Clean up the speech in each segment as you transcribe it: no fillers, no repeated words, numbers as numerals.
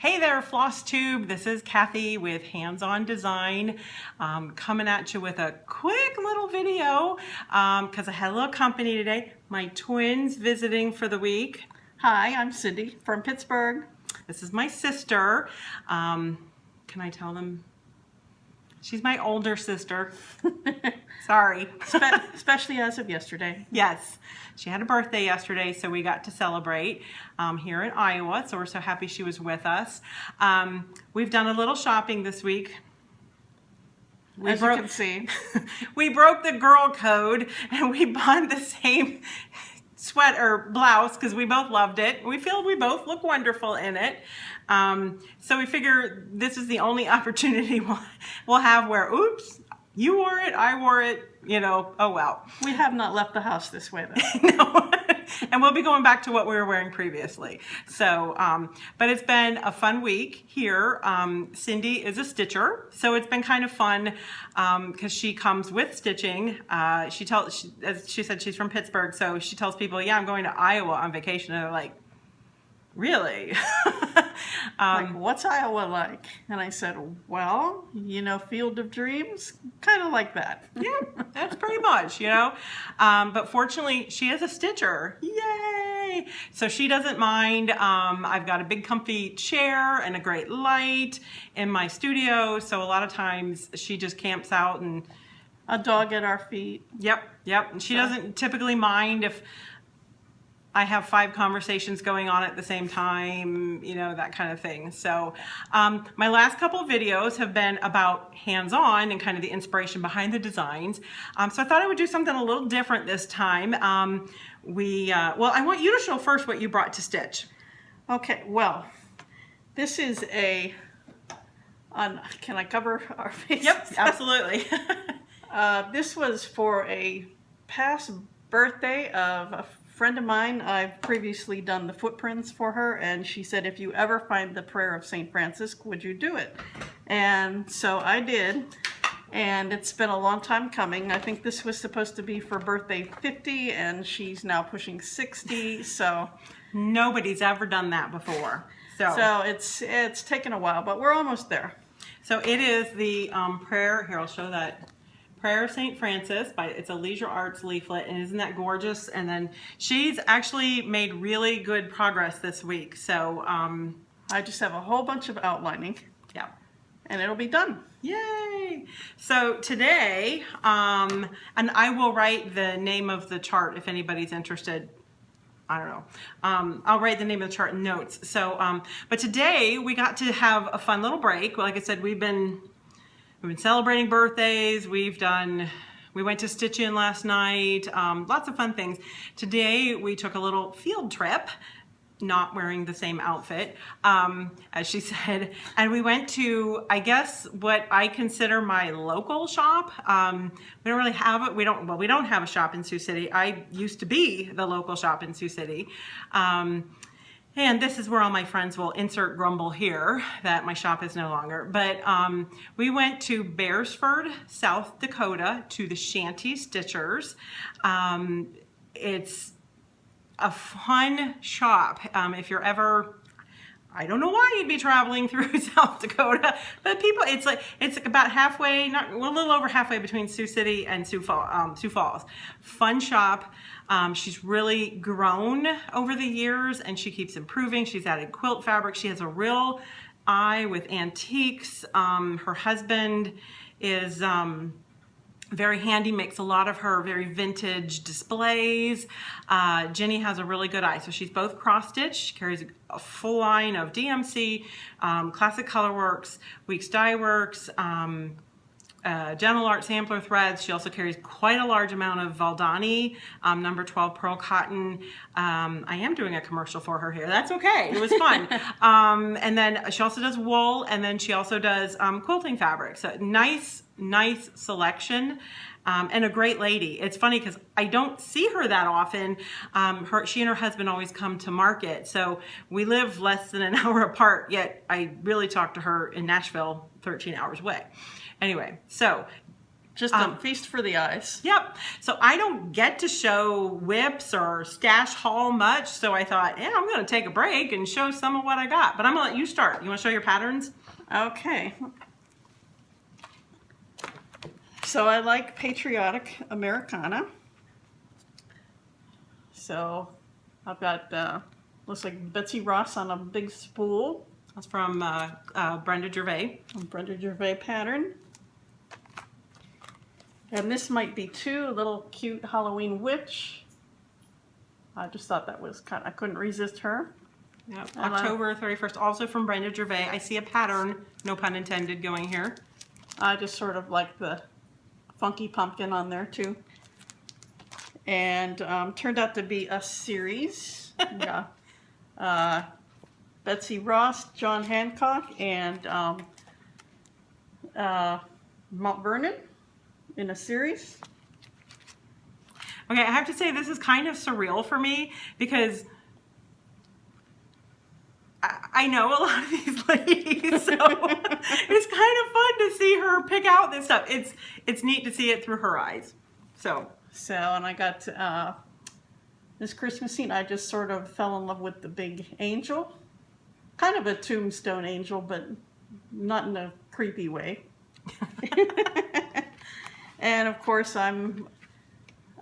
Hey there, Floss Tube. This is Cathy with Hands-On Design, coming at you with a quick little video because I had a little company today. My twins visiting for the week. Hi, I'm Cindy from Pittsburgh. This is my sister. Can I tell them? She's my older sister. Sorry. Especially as of yesterday. Yes. She had a birthday yesterday, so we got to celebrate here in Iowa, so we're so happy she was with us. We've done a little shopping this week. As you can see. We broke the girl code and we bought the same sweater blouse because we both loved it. We feel we both look wonderful in it. So we figure this is the only opportunity we'll have where, oops, you wore it, I wore it, you know, oh well. We have not left the house this way though. No. And we'll be going back to what we were wearing previously. So, but it's been a fun week here. Cindy is a stitcher, so it's been kind of fun because she comes with stitching. As she said, she's from Pittsburgh, so she tells people, yeah, I'm going to Iowa on vacation. And they're like, really? Like, what's Iowa like? And I said, well, you know, Field of Dreams, kind of like that. Yeah, that's pretty much, you know. But fortunately, she is a stitcher. Yay! So she doesn't mind. I've got a big comfy chair and a great light in my studio. So a lot of times she just camps out and... A dog at our feet. Yep. And she doesn't typically mind if I have 5 conversations going on at the same time, you know, that kind of thing. So my last couple of videos have been about hands-on and kind of the inspiration behind the designs. So I thought I would do something a little different this time. Well, I want you to show first what you brought to stitch. Okay, well, this is a, can I cover our face? Yep, absolutely. This was for a past birthday of a friend of mine. I've previously done the footprints for her, and she said, if you ever find the prayer of St. Francis, would you do it? And so I did, and it's been a long time coming. I think this was supposed to be for birthday 50, and she's now pushing 60, so. Nobody's ever done that before. So it's taken a while, but we're almost there. So it is the prayer, here I'll show that. Prayer of St. Francis, it's a Leisure Arts leaflet, and isn't that gorgeous? And then she's actually made really good progress this week. So I just have a whole bunch of outlining. Yeah. And it'll be done. Yay! So today, and I will write the name of the chart if anybody's interested. I don't know. I'll write the name of the chart in notes. So, but today we got to have a fun little break. Like I said, we've been celebrating birthdays. We went to Stitch In last night. Lots of fun things. Today we took a little field trip, not wearing the same outfit, as she said. And we went to, I guess, what I consider my local shop. We don't really have it. We don't have a shop in Sioux City. I used to be the local shop in Sioux City. And this is where all my friends will insert grumble here that my shop is no longer. But we went to Beresford, South Dakota, to the Shanty Stitchers. It's a fun shop. If you're ever, I don't know why you'd be traveling through South Dakota, but it's about halfway, a little over halfway between Sioux City and Sioux Falls. Fun shop. She's really grown over the years and she keeps improving. She's added quilt fabric. She has a real eye with antiques. Her husband is very handy, makes a lot of her very vintage displays. Jenny has a really good eye. So she's both cross-stitch. She carries a full line of DMC, Classic Colorworks, Weeks Dye Works, Gentle Art sampler threads. She also carries quite a large amount of Valdani number 12 pearl cotton. I am doing a commercial for her here. That's okay. It was fun. And then she also does wool, and then she also does quilting fabric. So nice selection. And a great lady. It's funny because I don't see her that often. She and her husband always come to market. So we live less than an hour apart, yet I really talk to her in Nashville 13 hours away. Anyway, so Just a feast for the eyes. Yep. So I don't get to show whips or stash haul much. So I thought, yeah, I'm going to take a break and show some of what I got. But I'm going to let you start. You want to show your patterns? Okay. So I like patriotic Americana. So I've got, looks like Betsy Ross on a big spool. That's from Brenda Gervais. Brenda Gervais pattern. And this might be too, a little cute Halloween witch. I just thought that was I couldn't resist her. Yep. October 31st, also from Brenda Gervais. I see a pattern, no pun intended, going here. I just sort of like the funky pumpkin on there too. And turned out to be a series. Yeah. Betsy Ross, John Hancock, and Mount Vernon in a series. Okay, I have to say this is kind of surreal for me because I know a lot of these ladies, so it's kind of fun to see her pick out this stuff. It's neat to see it through her eyes. So and I got this Christmas scene. I just sort of fell in love with the big angel, kind of a tombstone angel, but not in a creepy way. And of course, I'm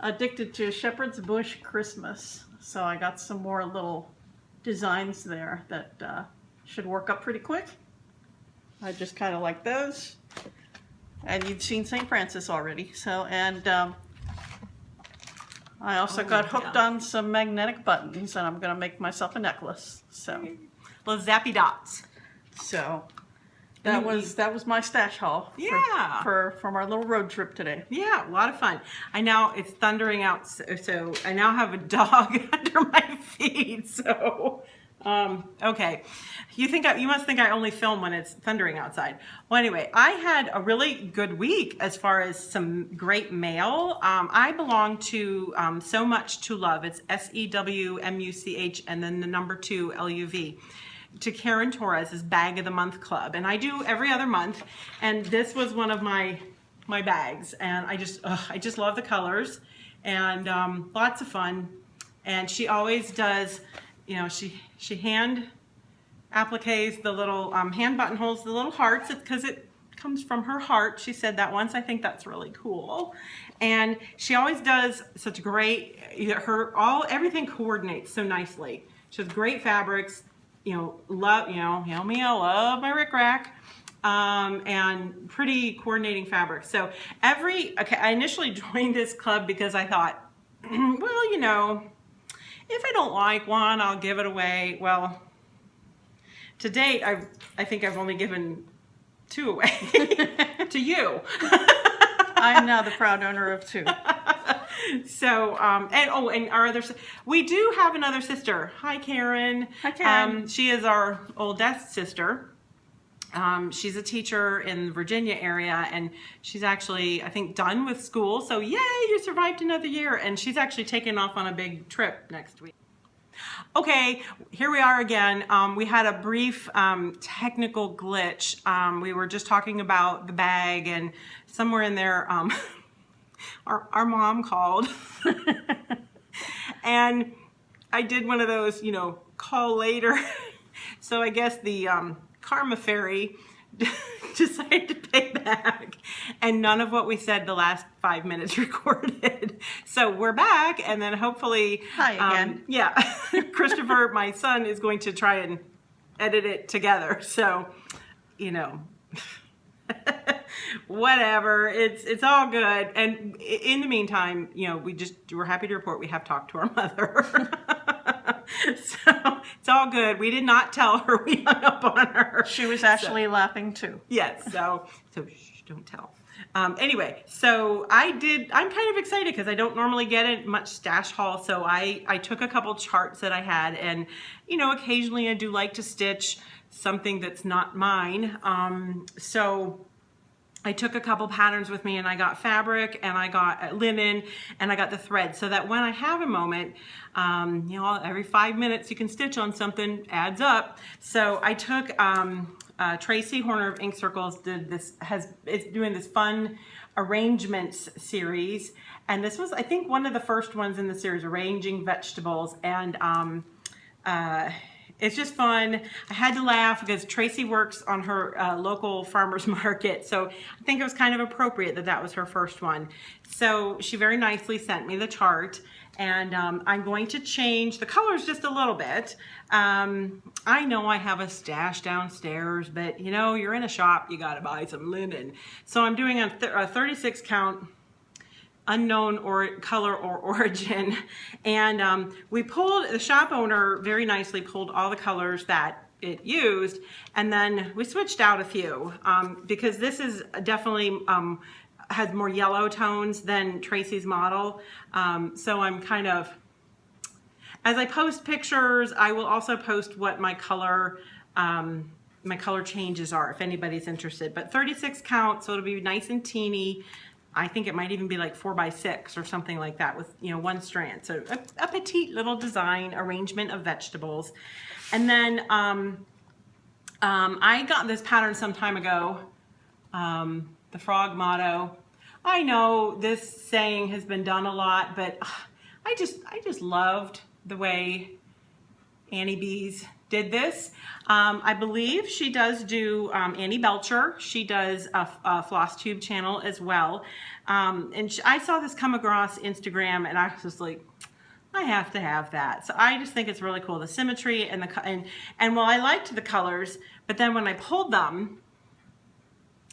addicted to Shepherd's Bush Christmas, so I got some more little designs there that should work up pretty quick. I just kind of like those. And you've seen St. Francis already. So, and I also got hooked on some magnetic buttons, and I'm going to make myself a necklace. So, little zappy dots. So that was my stash haul. Yeah. From our little road trip today. Yeah, a lot of fun. It's thundering out, so I now have a dog under my feet. So, okay. You must think I only film when it's thundering outside. Well, anyway, I had a really good week as far as some great mail. I belong to So Much to Love. It's SEWMUCH and then the number 2 LUV. To Karen Torres' Bag of the Month Club, and I do every other month, and this was one of my bags, and I just love the colors, and lots of fun. And she always does, she hand appliques the little hand buttonholes, the little hearts, because it comes from her heart. She said that once. I think that's really cool. And she always does such great, everything coordinates so nicely. She has great fabrics. Me, I love my rickrack, and pretty coordinating fabric. So I initially joined this club because I thought, well, if I don't like one, I'll give it away. Well, to date, I think I've only given 2 away to you. I'm now the proud owner of 2. So, and our we do have another sister. Hi, Karen. Hi, Karen. She is our oldest sister. She's a teacher in the Virginia area, and she's actually, I think, done with school. So, yay, you survived another year. And she's actually taking off on a big trip next week. Okay, here we are again. We had a brief technical glitch. We were just talking about the bag, and somewhere in there, our mom called. And I did one of those, call later. So I guess the karma fairy decided to pay back, and none of what we said the last 5 minutes recorded. So we're back, and then hopefully, hi again. Yeah, Christopher, my son, is going to try and edit it together. So, whatever, it's all good. And in the meantime, we're happy to report we have talked to our mother. So it's all good. We did not tell her we hung up on her. She was actually laughing too. Yes. So shh, don't tell. Anyway, so I'm kind of excited because I don't normally get much stash haul. So I took a couple charts that I had, and occasionally I do like to stitch something that's not mine. So I took a couple patterns with me, and I got fabric, and I got linen, and I got the thread, so that when I have a moment, every 5 minutes you can stitch on something, adds up. So I took Tracy Horner of Ink Circles is doing this fun arrangements series, and this was, I think, one of the first ones in the series, arranging vegetables, and it's just fun. I had to laugh because Tracy works on her local farmer's market, so I think it was kind of appropriate that that was her first one. So she very nicely sent me the chart, and I'm going to change the colors just a little bit. I know I have a stash downstairs, but you know, you're in a shop, you gotta buy some linen. So I'm doing a 36 count unknown or color or origin, and we pulled, the shop owner very nicely pulled all the colors that it used, and then we switched out a few because this is definitely has more yellow tones than Tracy's model. So I'm kind of, as I post pictures, I will also post what my color changes are if anybody's interested. But 36 count, so it'll be nice and teeny. I think it might even be like 4x6 or something like that with, you know, one strand. So a petite little design arrangement of vegetables. And then I got this pattern some time ago, the frog motto. I know this saying has been done a lot, but I just loved the way Annie Beez did this. I believe she does do Annie Belcher. She does a Floss Tube channel as well. And I saw this come across Instagram, and I was just like, I have to have that. So I just think it's really cool, the symmetry and and while I liked the colors, but then when I pulled them,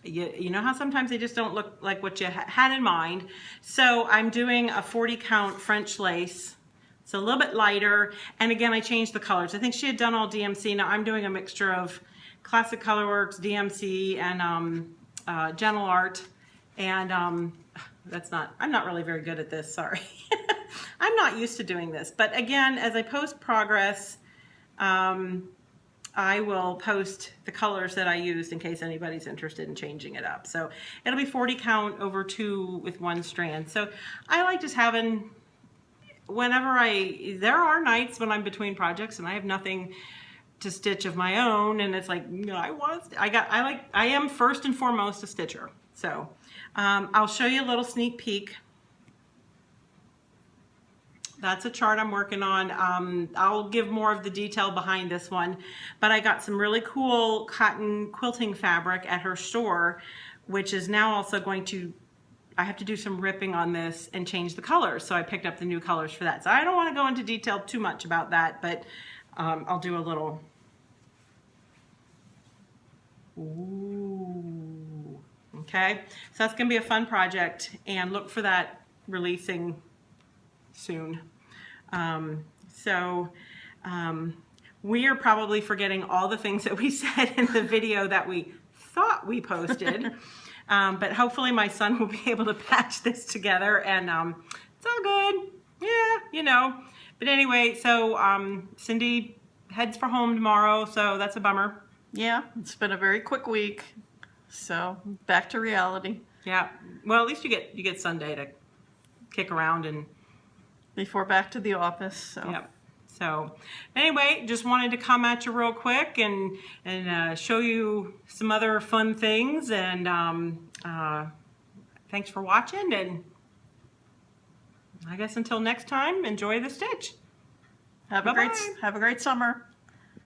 you know how sometimes they just don't look like what you had in mind. So I'm doing a 40 count French lace. So a little bit lighter, and again, I changed the colors. I think she had done all DMC. Now I'm doing a mixture of Classic Colorworks, DMC, and Gentle Art. And I'm not really very good at this, sorry. I'm not used to doing this. But again, as I post progress, I will post the colors that I used in case anybody's interested in changing it up. So it'll be 40 count over 2 with 1 strand. So I like just having, there are nights when I'm between projects and I have nothing to stitch of my own, and it's like, I am first and foremost a stitcher. So I'll show you a little sneak peek. That's a chart I'm working on. I'll give more of the detail behind this one, but I got some really cool cotton quilting fabric at her store, which is now also going to, I have to do some ripping on this and change the colors. So I picked up the new colors for that. So I don't want to go into detail too much about that, but I'll do a little. Ooh. Okay, so that's gonna be a fun project, and look for that releasing soon. We are probably forgetting all the things that we said in the video that we thought we posted. But hopefully my son will be able to patch this together, and it's all good. Yeah, you know. But anyway, so Cindy heads for home tomorrow, so that's a bummer. Yeah, it's been a very quick week, so back to reality. Yeah, well, at least you get Sunday to kick around and before back to the office. So. Yep. So anyway, just wanted to come at you real quick and show you some other fun things, and thanks for watching, and I guess until next time, enjoy the stitch. Have a great summer.